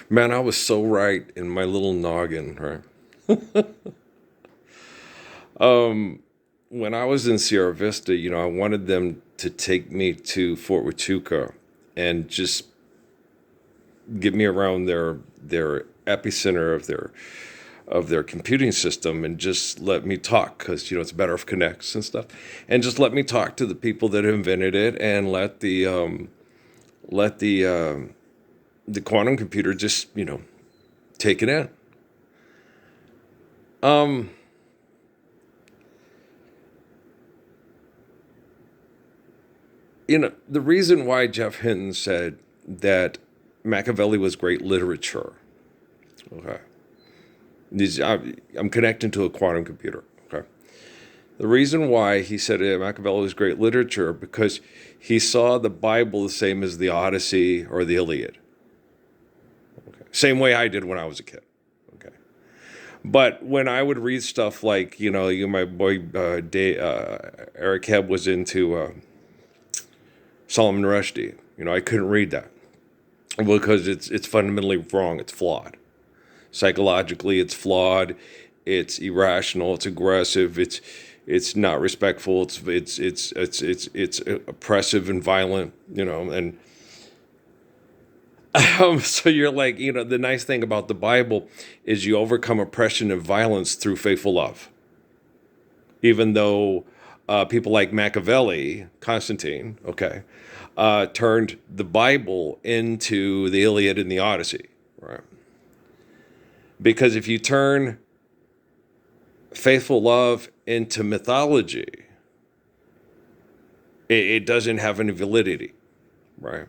Man, I was so right in my little noggin, right? When I was in Sierra Vista, I wanted them to take me to Fort Huachuca and just get me around their epicenter of their computing system and just let me talk because it's better if connects and stuff, and just let me talk to the people that invented it and let the quantum computer just take it in. Um, the reason why Jeff Hinton said that Machiavelli was great literature. Okay, I'm connecting to a quantum computer. Okay, the reason why he said Machiavelli was great literature because he saw the Bible the same as the Odyssey or the Iliad. Okay, same way I did when I was a kid. Okay, but when I would read stuff like my boy Eric Hebb was into Solomon Rushdie. I couldn't read that because it's fundamentally wrong. It's flawed. Psychologically, it's flawed. It's irrational. It's aggressive. It's not respectful. It's oppressive and violent. And so you're like, the nice thing about the Bible is you overcome oppression and violence through faithful love. Even though people like Machiavelli, Constantine, okay, turned the Bible into the Iliad and the Odyssey, right? Because if you turn faithful love into mythology, it doesn't have any validity, right?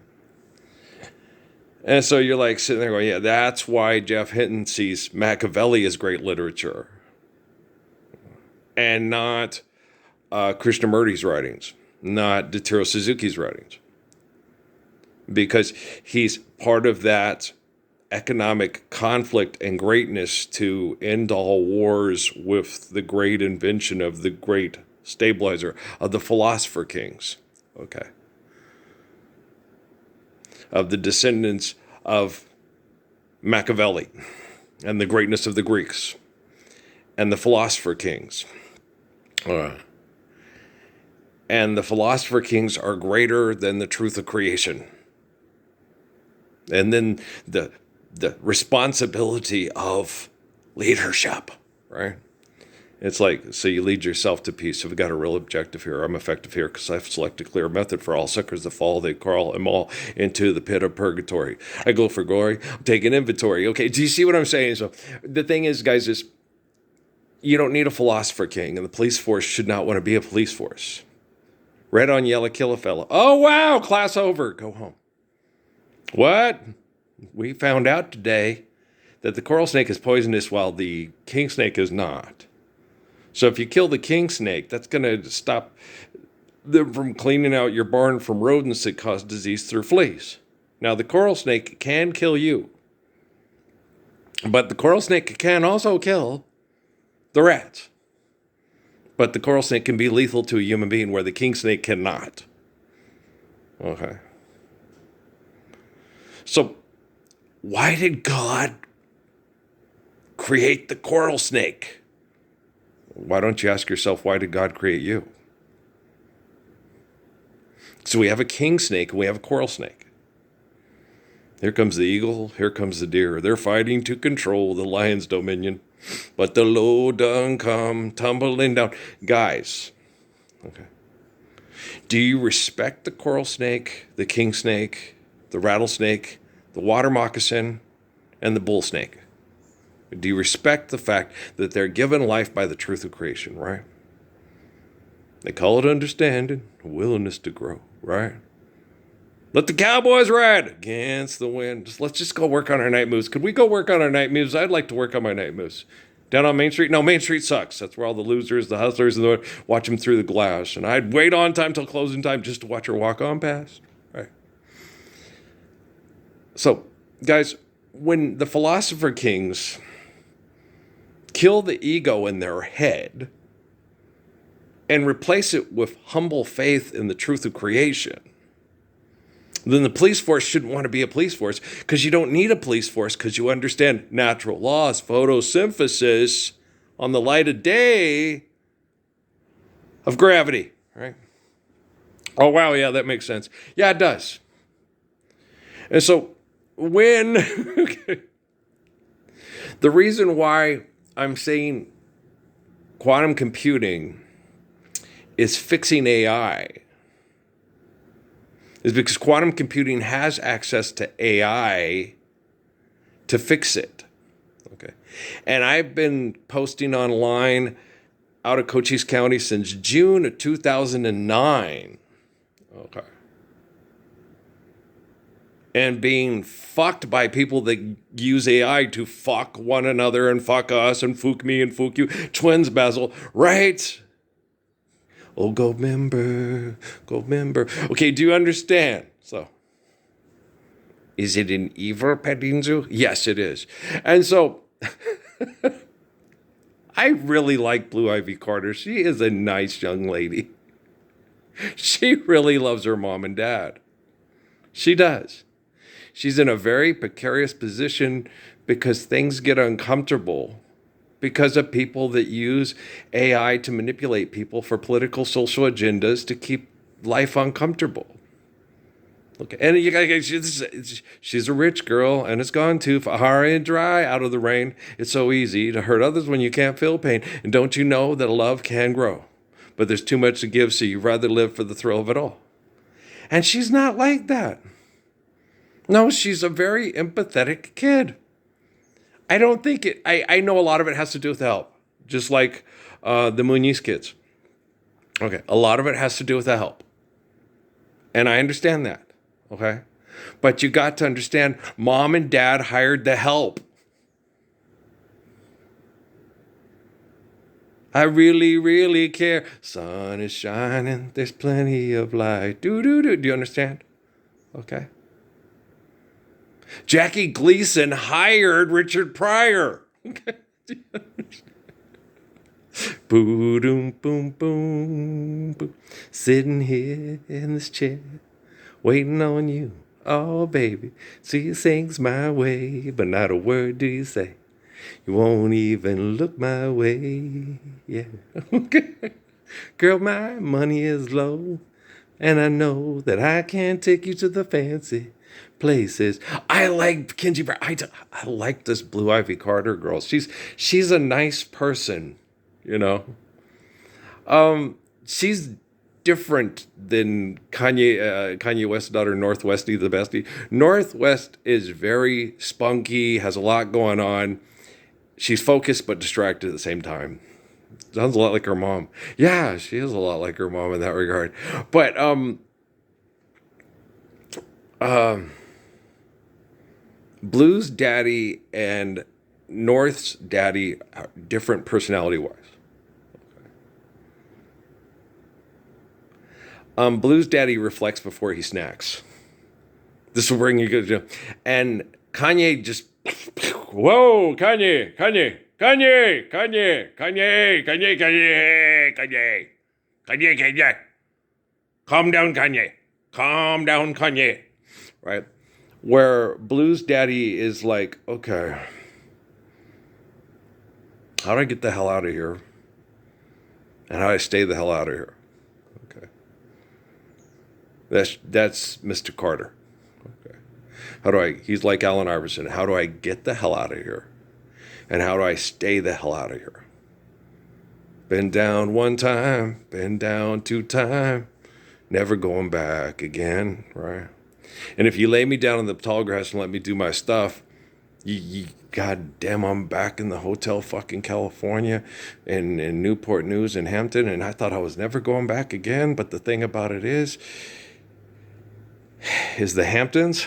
And so you're like sitting there going, yeah, that's why Jeff Hinton sees Machiavelli as great literature and not Krishnamurti's writings, not Datiro Suzuki's writings, because he's part of that economic conflict and greatness to end all wars with the great invention of the great stabilizer of the philosopher kings, okay, of the descendants of Machiavelli and the greatness of the Greeks and the philosopher kings. And the philosopher kings are greater than the truth of creation. And then the responsibility of leadership, right? It's like, so you lead yourself to peace. So we've got a real objective here. I'm effective here because I've selected a clear method for all suckers that fall. They crawl them all into the pit of purgatory. I go for glory. I'm taking inventory. Okay, do you see what I'm saying? So the thing is, guys, is you don't need a philosopher king, and the police force should not want to be a police force. Red on yellow, kill a fella. Oh, wow, class over. Go home. What? We found out today that the coral snake is poisonous while the king snake is not. So if you kill the king snake, that's going to stop them from cleaning out your barn from rodents that cause disease through fleas. Now, the coral snake can kill you, but the coral snake can also kill the rats. But the coral snake can be lethal to a human being where the king snake cannot. Okay. So why did God create the coral snake? Why don't you ask yourself, why did God create you? So we have a king snake and we have a coral snake. Here comes the eagle, here comes the deer. They're fighting to control the lion's dominion. But the low done come tumbling down. Guys, okay. Do you respect the coral snake, the king snake, the rattlesnake, the water moccasin, and the bull snake? Do you respect the fact that they're given life by the truth of creation, right? They call it understanding, a willingness to grow, right? Let the Cowboys ride against the wind. Let's just go work on our night moves. Could we go work on our night moves? I'd like to work on my night moves. Down on Main Street? No, Main Street sucks. That's where all the losers, the hustlers, and watch them through the glass. And I'd wait on time till closing time just to watch her walk on past. Right. So, guys, when the philosopher kings kill the ego in their head and replace it with humble faith in the truth of creation, Then the police force shouldn't want to be a police force, because you don't need a police force, because you understand natural laws, photosynthesis on the light of day of gravity, right? Oh, wow, yeah, that makes sense. Yeah, it does. And so when the reason why I'm saying quantum computing is fixing AI is because quantum computing has access to AI to fix it. Okay. And I've been posting online out of Cochise County since June of 2009. Okay. And being fucked by people that use AI to fuck one another and fuck us and fuck me and fuck you. Twins, Basil, right? Oh, gold member, gold member. Okay, do you understand? So, is it an evil petting zoo? Yes, it is. And so, I really like Blue Ivy Carter. She is a nice young lady. She really loves her mom and dad. She does. She's in a very precarious position because things get uncomfortable because of people that use AI to manipulate people for political, social agendas to keep life uncomfortable. Okay, and you guys, she's a rich girl, and it's gone too far and dry out of the rain. It's so easy to hurt others when you can't feel pain. And don't you know that love can grow? But there's too much to give, so you'd rather live for the thrill of it all. And she's not like that. No, she's a very empathetic kid. I don't think it, I know a lot of it has to do with help, just like the Muniz kids. Okay, a lot of it has to do with the help. And I understand that, okay? But you got to understand, mom and dad hired the help. I really, really care. Sun is shining, there's plenty of light. Do you understand? Okay. Jackie Gleason hired Richard Pryor. Boom, boom, boom, boom. Sitting here in this chair, waiting on you. Oh, baby, see you sings my way, but not a word do you say. You won't even look my way. Yeah. Okay. Girl, my money is low, and I know that I can't take you to the fancy places. I like Kenji Brown. I like this Blue Ivy Carter girl. She's a nice person, you know. She's different than Kanye West's daughter, Northwesty the bestie. Northwest is very spunky, has a lot going on. She's focused but distracted at the same time. Sounds a lot like her mom. Yeah, she is a lot like her mom in that regard. But Blue's daddy and North's daddy are different personality-wise. Blue's daddy reflects before he snacks. This will bring you good. And Kanye just, whoa, Kanye. Calm down, Kanye. Right? Where Blue's daddy is like, okay, how do I get the hell out of here? And how do I stay the hell out of here? Okay. That's Mr. Carter. Okay. He's like Allen Iverson. How do I get the hell out of here? And how do I stay the hell out of here? Been down one time, been down two times, never going back again, right? And if you lay me down in the tall grass and let me do my stuff, God damn, I'm back in the Hotel fucking California in Newport News in Hampton, and I thought I was never going back again. But the thing about it is the Hamptons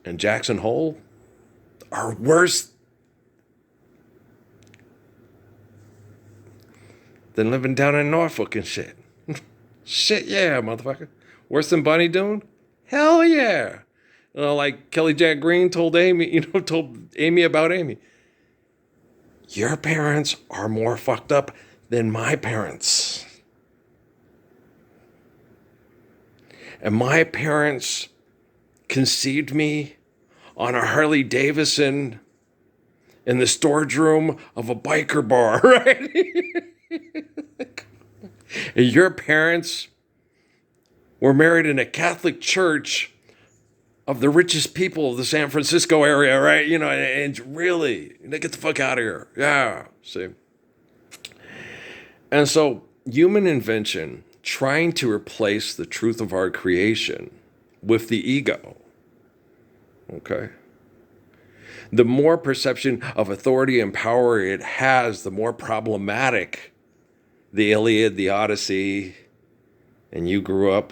and Jackson Hole are worse than living down in Norfolk and shit. Shit, yeah, motherfucker. Worse than Bonnie Doon? Hell yeah. You know, like Kelly Jack Green told Amy about Amy. Your parents are more fucked up than my parents. And my parents conceived me on a Harley Davidson in the storage room of a biker bar, right? And your parents were married in a Catholic church of the richest people of the San Francisco area, right? And really, get the fuck out of here. Yeah, see. And so, human invention trying to replace the truth of our creation with the ego, okay? The more perception of authority and power it has, the more problematic the Iliad, the Odyssey, and you grew up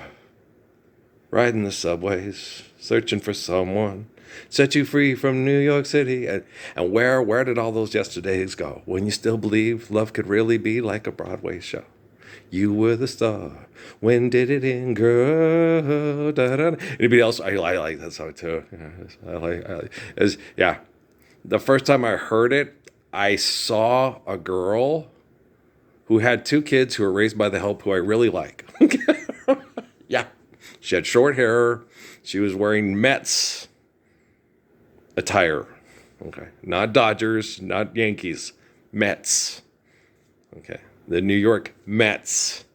riding the subways, searching for someone, set you free from New York City. And where did all those yesterdays go? When you still believe love could really be like a Broadway show. You were the star. When did it end, girl? Da, da, da. Anybody else? I like that song too. Yeah. The first time I heard it, I saw a girl who had 2 kids who were raised by the help who I really like. Yeah. She had short hair. She was wearing Mets attire. Okay. Not Dodgers, not Yankees. Mets. Okay. The New York Mets.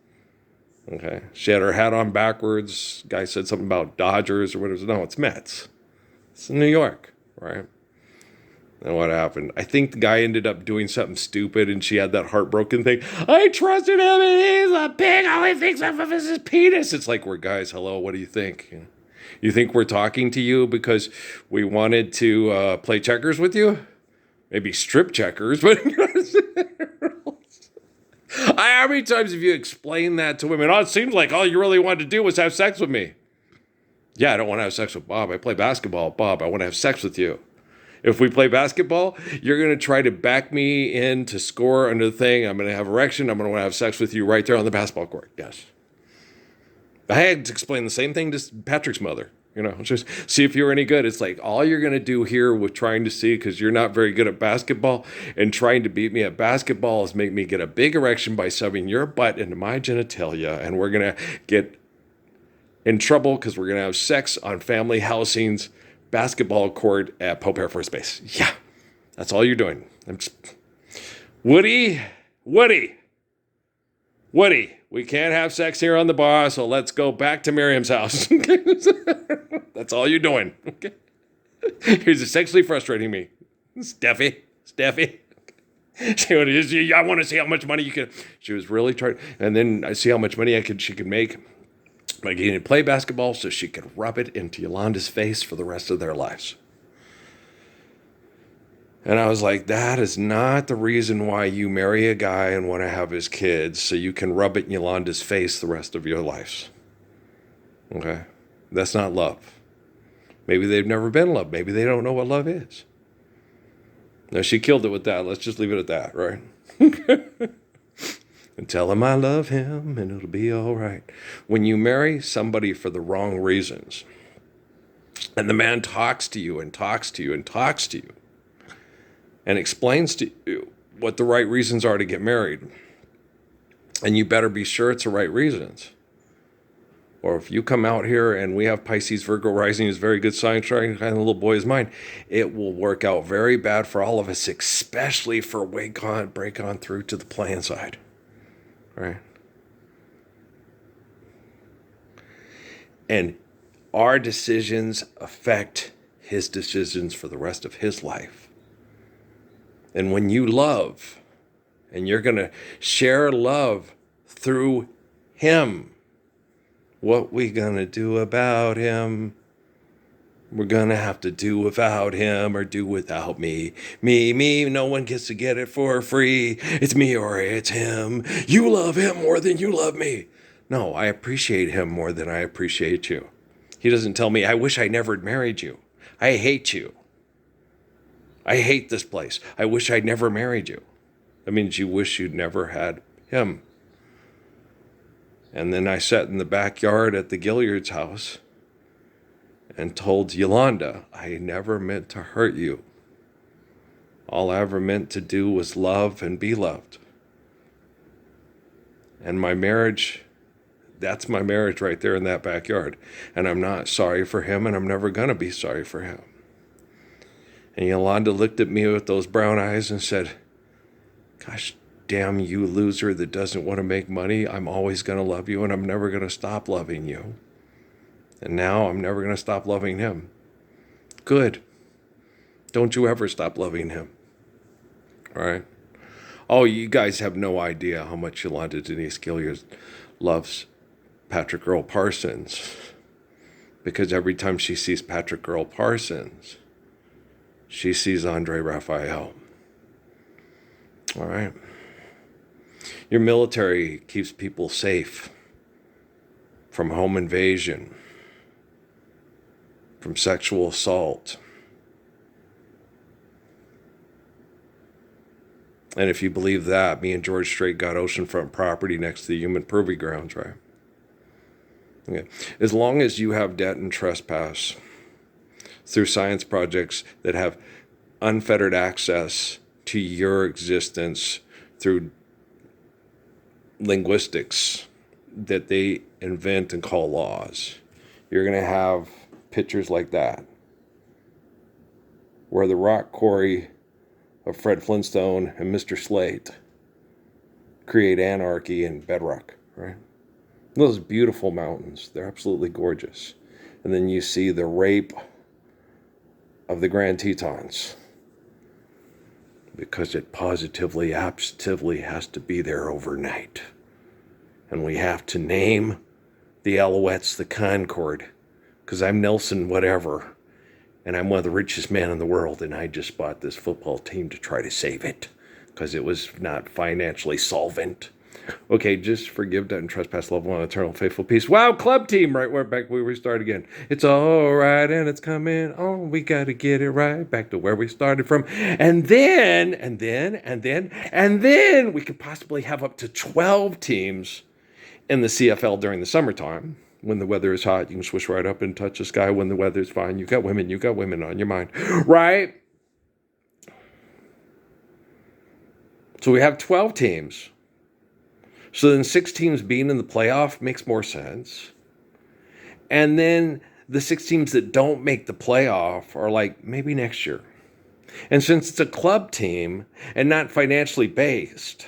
Okay. She had her hat on backwards. Guy said something about Dodgers or whatever. No, it's Mets. It's New York, right? And what happened? I think the guy ended up doing something stupid and she had that heartbroken thing. I trusted him and he's a pig. All he thinks of is his penis. It's like, we're guys, hello, what do you think? You think we're talking to you because we wanted to play checkers with you? Maybe strip checkers, but how many times have you explained that to women? Oh, it seems like all you really wanted to do was have sex with me. Yeah, I don't want to have sex with Bob. I play basketball. Bob, I want to have sex with you. If we play basketball, you're going to try to back me in to score under the thing. I'm going to have erection. I'm going to want to have sex with you right there on the basketball court. Yes. I had to explain the same thing to Patrick's mother. Just see if you're any good. It's like all you're going to do here with trying to see, because you're not very good at basketball and trying to beat me at basketball, is make me get a big erection by shoving your butt into my genitalia. And we're going to get in trouble because we're going to have sex on family housings, basketball court at Pope Air Force Base. Yeah, that's all you're doing. Woody, we can't have sex here on the bar, so let's go back to Miriam's house. That's all you're doing. Okay? You're sexually frustrating me. Steffi. I want to see how much money you can. She was really trying, and then I see how much money she could make by getting to play basketball so she could rub it into Yolanda's face for the rest of their lives. And I was like, that is not the reason why you marry a guy and want to have his kids, so you can rub it in Yolanda's face the rest of your lives. Okay? That's not love. Maybe they've never been loved. Maybe they don't know what love is. Now, she killed it with that. Let's just leave it at that, right? And tell him I love him and it'll be all right. When you marry somebody for the wrong reasons, and the man talks to you and talks to you and talks to you, and explains to you what the right reasons are to get married, and you better be sure it's the right reasons. Or if you come out here and we have Pisces, Virgo rising is very good sign, trying kind of little boy is mine, it will work out very bad for all of us, especially for break on through to the playing side. Right? And our decisions affect his decisions for the rest of his life. And when you love, and you're going to share love through him, what we going to do about him? We're going to have to do without him or do without me. Me, no one gets to get it for free. It's me or it's him. You love him more than you love me. No, I appreciate him more than I appreciate you. He doesn't tell me, I wish I never had married you. I hate you. I hate this place. I wish I'd never married you. That means you wish you'd never had him. And then I sat in the backyard at the Gilliard's house and told Yolanda, I never meant to hurt you. All I ever meant to do was love and be loved. And my marriage That's my marriage right there in that backyard. And I'm not sorry for him, and I'm never going to be sorry for him. And Yolanda looked at me with those brown eyes and said, gosh, damn you loser that doesn't want to make money. I'm always going to love you, and I'm never going to stop loving you. And now I'm never going to stop loving him. Good. Don't you ever stop loving him. All right? Oh, you guys have no idea how much Yolanda Denise Gilliard loves Patrick Earl Parsons. Because every time she sees Patrick Earl Parsons, she sees Andre Raphael. All right? Your military keeps people safe from home invasion, from sexual assault. And if you believe that, me and George Strait got oceanfront property next to the human proving grounds, right? Okay. As long as you have debt and trespass through science projects that have unfettered access to your existence through linguistics that they invent and call laws, you're going to have pictures like that, where the rock quarry of Fred Flintstone and Mr. Slate create anarchy in bedrock, right? Those beautiful mountains, they're absolutely gorgeous. And then you see the rape of the Grand Tetons, because it positively has to be there overnight. And we have to name the Alouettes the Concord, because I'm Nelson whatever, and I'm one of the richest men in the world, and I just bought this football team to try to save it, because it was not financially solvent. Okay, just forgive debt and trespass, love one, eternal, faithful peace. Wow, club team, right, we're back where we start again. It's all right, and it's coming on. We got to get it right, back to where we started from. And then we could possibly have up to 12 teams in the CFL during the summertime. When the weather is hot, you can swish right up and touch the sky. When the weather's fine, you got women on your mind, right? So we have 12 teams. So then 6 teams being in the playoff makes more sense. And then the 6 teams that don't make the playoff are like, maybe next year. And since it's a club team and not financially based,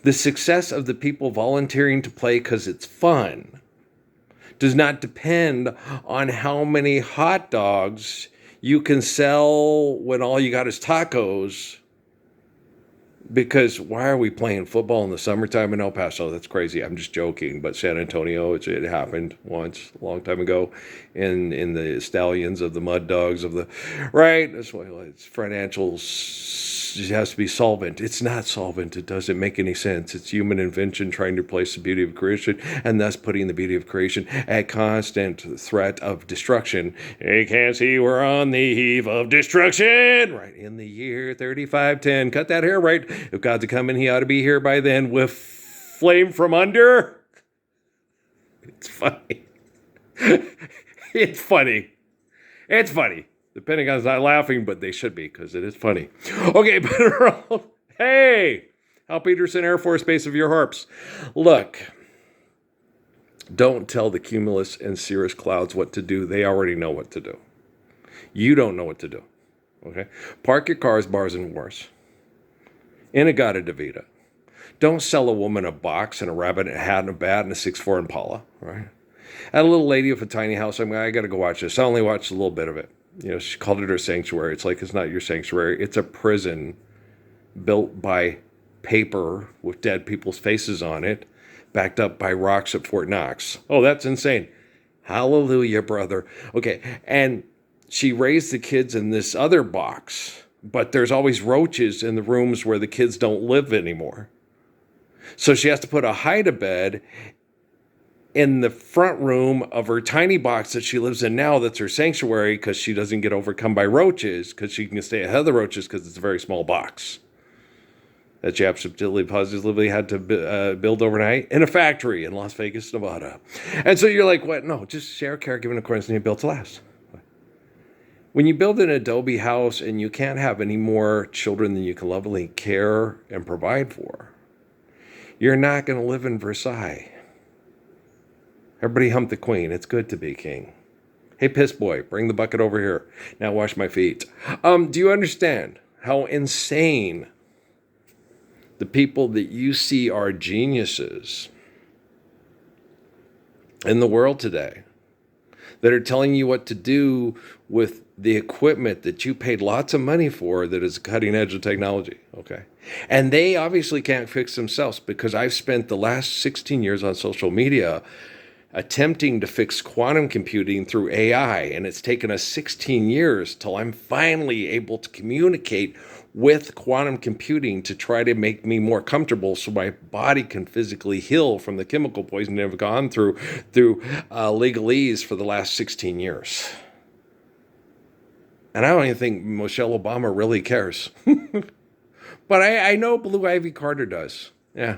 the success of the people volunteering to play because it's fun does not depend on how many hot dogs you can sell when all you got is tacos. Because why are we playing football in the summertime in El Paso? That's crazy. I'm just joking. But San Antonio, it happened once, a long time ago, in the stallions of the mud dogs of the, right? That's why it's financials. It has to be solvent. It's not solvent. It doesn't make any sense. It's human invention trying to replace the beauty of creation, and thus putting the beauty of creation at constant threat of destruction. You can't see we're on the eve of destruction. Right, in the year 3510. Cut that hair right. If God's a coming, he ought to be here by then with flame from under. It's funny. It's funny. It's funny. The Pentagon's not laughing, but they should be, because it is funny. Okay, but hey, Hal Peterson Air Force Base of your harps. Look, don't tell the cumulus and cirrus clouds what to do. They already know what to do. You don't know what to do. Okay? Park your cars, bars, and wars. In-A-Gadda-Da-Vida. Don't sell a woman a box and a rabbit and a hat and a bat and a 6'4" Impala, right? I had a little lady with a tiny house. I got to go watch this. I only watched a little bit of it. You know, she called it her sanctuary. It's like, it's not your sanctuary. It's a prison built by paper with dead people's faces on it, backed up by rocks at Fort Knox. Oh, that's insane. Hallelujah, brother. Okay, and she raised the kids in this other box, but there's always roaches in the rooms where the kids don't live anymore. So she has to put a hide-a-bed in the front room of her tiny box that she lives in now, that's her sanctuary, because she doesn't get overcome by roaches, because she can stay ahead of the roaches, because it's a very small box that she absolutely positively had to build overnight in a factory in Las Vegas, Nevada. And so you're like, what? No, just share caregiving accordance to need built to last. When you build an adobe house and you can't have any more children than you can lovingly care and provide for, you're not going to live in Versailles. Everybody hump the queen. It's good to be king. Hey, piss boy, bring the bucket over here. Now wash my feet. Do you understand how insane the people that you see are geniuses in the world today that are telling you what to do with the equipment that you paid lots of money for that is cutting edge of technology, okay? And they obviously can't fix themselves because I've spent the last 16 years on social media attempting to fix quantum computing through AI, and it's taken us 16 years till I'm finally able to communicate with quantum computing to try to make me more comfortable so my body can physically heal from the chemical poisoning I've gone through legalese for the last 16 years. And I don't even think Michelle Obama really cares. But I know Blue Ivy Carter does. Yeah,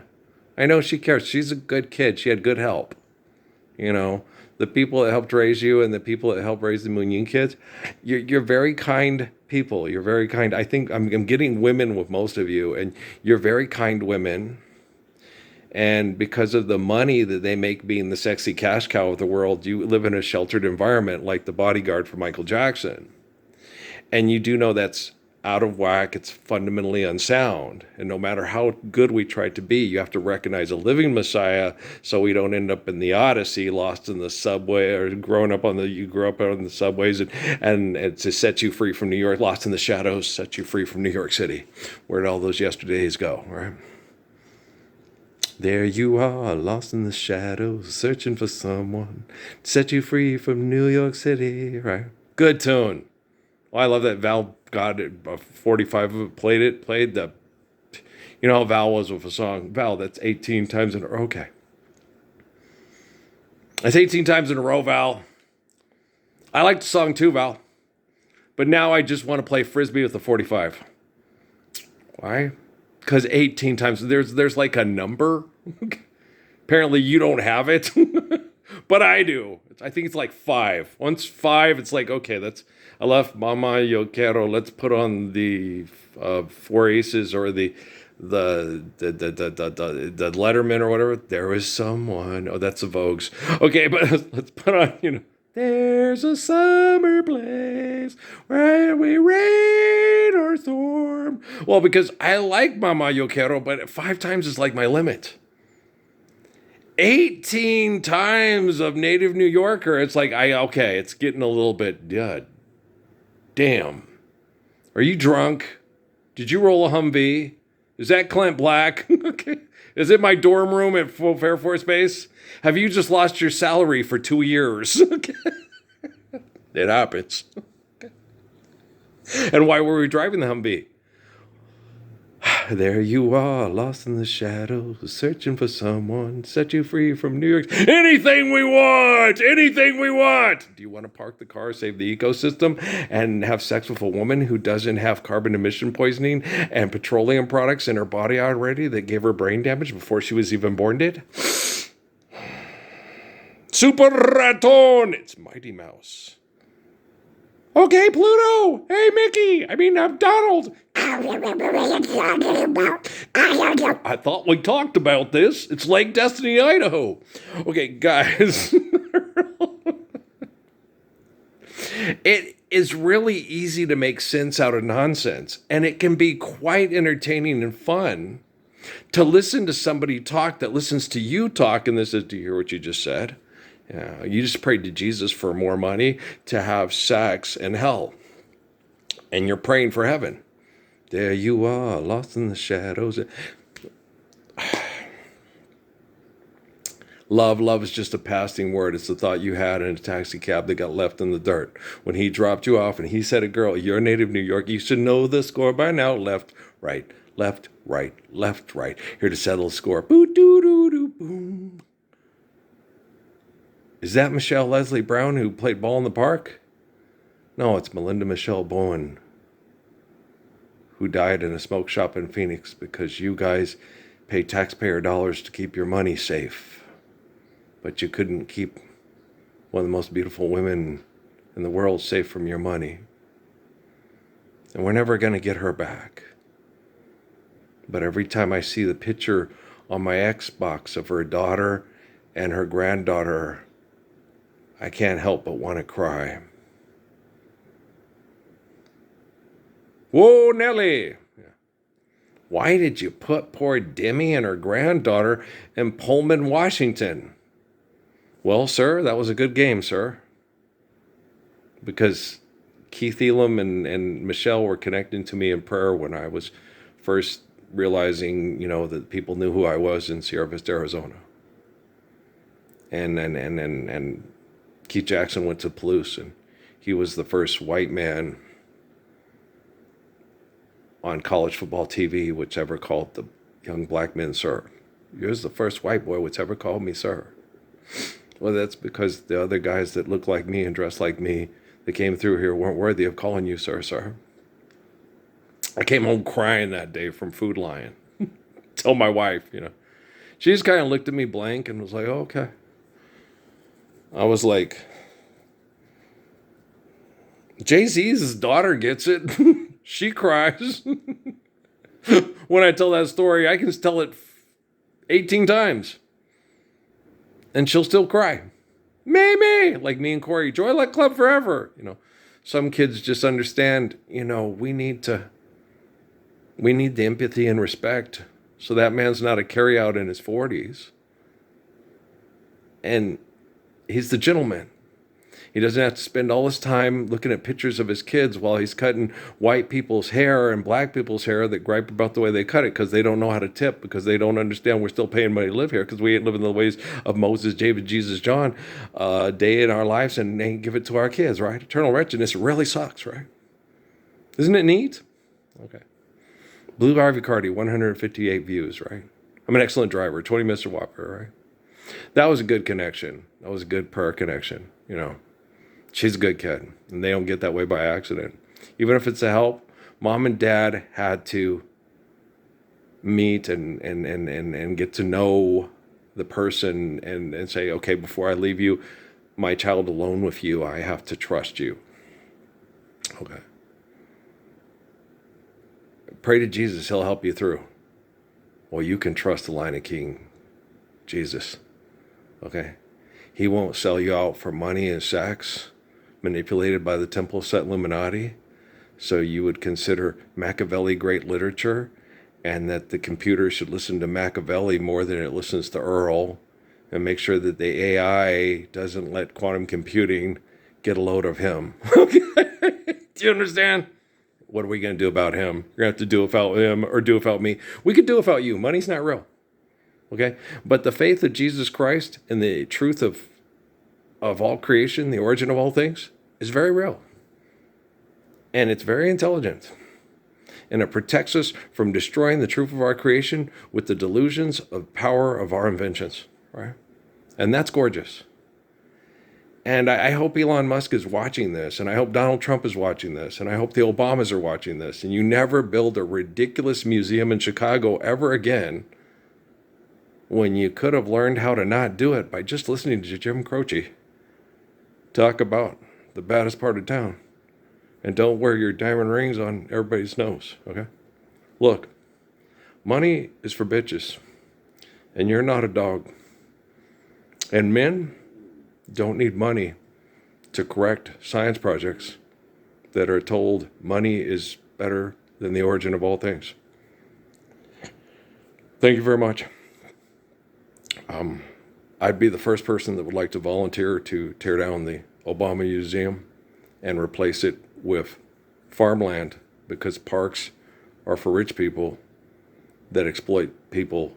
I know she cares. She's a good kid. She had good help. You know, the people that helped raise you and the people that helped raise the Moon kids, you're very kind people. You're very kind. I think I'm getting women with most of you, and you're very kind women. And because of the money that they make being the sexy cash cow of the world, you live in a sheltered environment like the bodyguard for Michael Jackson. And you do know that's out of whack. It's fundamentally unsound. And no matter how good we try to be, you have to recognize a living Messiah so we don't end up in the Odyssey, lost in the subway, or you grew up on the subways and to set you free from New York, lost in the shadows, set you free from New York City. Where'd all those yesterdays go, right? There you are, lost in the shadows, searching for someone to set you free from New York City, right? Good tune. Well, I love that Val got it. 45 of it played the. You know how Val was with a song. Val, that's 18 times in a row. Okay. That's 18 times in a row, Val. I like the song too, Val. But now I just want to play Frisbee with the 45. Why? Because 18 times, there's like a number. Apparently you don't have it. But I do. I think it's like 5. Once 5, it's like, okay, I left Mama Yo Quiero. Let's put on the 4 Aces or the Letterman or whatever. There was someone. Oh, that's the Vogues. Okay, but let's put on, there's a summer place where we rain or storm. Well, because I like Mama Yo Quiero, but 5 times is like my limit. 18 times of Native New Yorker. It's like, it's getting a little bit, damn. Are you drunk? Did you roll a Humvee? Is that Clint Black? Okay. Is it my dorm room at Air Force Base? Have you just lost your salary for 2 years? Okay. It happens. Okay. And why were we driving the Humvee? There you are, lost in the shadows, searching for someone, set you free from New York. Anything we want! Anything we want! Do you want to park the car, save the ecosystem, and have sex with a woman who doesn't have carbon emission poisoning and petroleum products in her body already that gave her brain damage before she was even born dead? Super Raton! It's Mighty Mouse. Okay, Pluto. Hey, Mickey. I'm Donald. I thought we talked about this. It's Lake Destiny, Idaho. Okay, guys. It is really easy to make sense out of nonsense, and it can be quite entertaining and fun to listen to somebody talk that listens to you talk, and this is, do you hear what you just said? Yeah, you just prayed to Jesus for more money to have sex in hell. And you're praying for heaven. There you are, lost in the shadows. Love is just a passing word. It's the thought you had in a taxi cab that got left in the dirt. When he dropped you off and he said, girl, you're native New York. You should know the score by now. Left, right, left, right, left, right. Here to settle the score. Boo-doo-doo-doo, boom. Is that Michelle Leslie Brown who played ball in the park? No, it's Melinda Michelle Bowen, who died in a smoke shop in Phoenix because you guys pay taxpayer dollars to keep your money safe. But you couldn't keep one of the most beautiful women in the world safe from your money. And we're never going to get her back. But every time I see the picture on my Xbox of her daughter and her granddaughter I can't help but want to cry. Whoa, Nellie! Why did you put poor Demi and her granddaughter in Pullman, Washington? Well, sir, that was a good game, sir. Because Keith Elam and Michelle were connecting to me in prayer when I was first realizing, that people knew who I was in Sierra Vista, Arizona. And Keith Jackson went to Palouse, and he was the first white man on college football TV which ever called the young black men sir. You're the first white boy which ever called me sir. Well, that's because the other guys that look like me and dress like me that came through here weren't worthy of calling you sir. I came home crying that day from Food Lion. Tell my wife, She just kind of looked at me blank and was like, oh, okay. I was like, Jay-Z's daughter gets it. She cries. When I tell that story, I can tell it 18 times. And she'll still cry. Me, like me and Corey. Joy Luck Club forever. Some kids just understand, we need the empathy and respect. So that man's not a carryout in his 40s. And he's the gentleman. He doesn't have to spend all his time looking at pictures of his kids while he's cutting white people's hair and black people's hair that gripe about the way they cut it because they don't know how to tip, because they don't understand we're still paying money to live here, because we ain't living the ways of Moses, David, Jesus, John, day in our lives and give it to our kids, right? Eternal wretchedness really sucks, right? Isn't it neat? Okay. Blue RV Cardi, 158 views, right? I'm an excellent driver, 20 minutes to Whopper, right? That was a good connection. That was a good prayer connection, She's a good kid, and they don't get that way by accident. Even if it's a help, mom and dad had to meet and get to know the person and say, okay, before I leave you, my child alone with you, I have to trust you. Okay. Pray to Jesus, he'll help you through. Well, you can trust the Lion King, Jesus. Okay? He won't sell you out for money and sex, manipulated by the Temple Set Illuminati. So you would consider Machiavelli great literature, and that the computer should listen to Machiavelli more than it listens to Earl, and make sure that the AI doesn't let quantum computing get a load of him. Okay? Do you understand? What are we going to do about him? You're going to have to do without him or do without me. We could do without you. Money's not real. Okay? But the faith of Jesus Christ and the truth of all creation, the origin of all things, is very real. And it's very intelligent. And it protects us from destroying the truth of our creation with the delusions of power of our inventions. Right? And that's gorgeous. And I hope Elon Musk is watching this, and I hope Donald Trump is watching this, and I hope the Obamas are watching this, and you never build a ridiculous museum in Chicago ever again, when you could have learned how to not do it by just listening to Jim Croce talk about the baddest part of town. And don't wear your diamond rings on everybody's nose, okay? Look, money is for bitches, and you're not a dog. And men don't need money to correct science projects that are told money is better than the origin of all things. Thank you very much. I'd be the first person that would like to volunteer to tear down the Obama Museum and replace it with farmland, because parks are for rich people that exploit people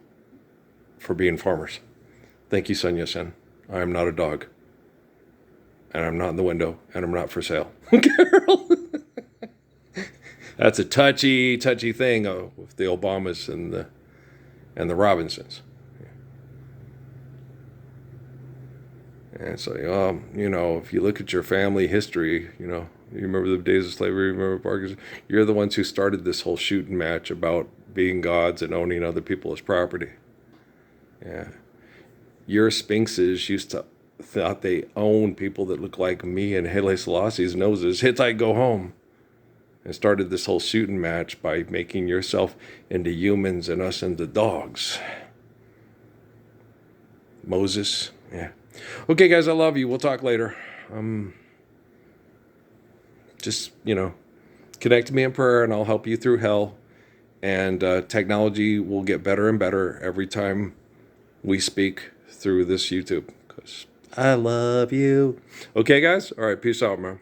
for being farmers. Thank you, Sun Yat-sen. I am not a dog. And I'm not in the window, and I'm not for sale. Carol. That's a touchy thing with the Obamas and the Robinsons. And so, if you look at your family history, you remember the days of slavery, you remember Parkinson's, you're the ones who started this whole shooting match about being gods and owning other people as property. Yeah. Your sphinxes thought they owned people that look like me and Haile Selassie's noses. Hittite, go home. And started this whole shooting match by making yourself into humans and us into dogs. Moses, yeah. Okay, guys, I love you. We'll talk later. Just, connect to me in prayer and I'll help you through hell. And technology will get better and better every time we speak through this YouTube. Because I love you. Okay, guys? All right, peace out, man.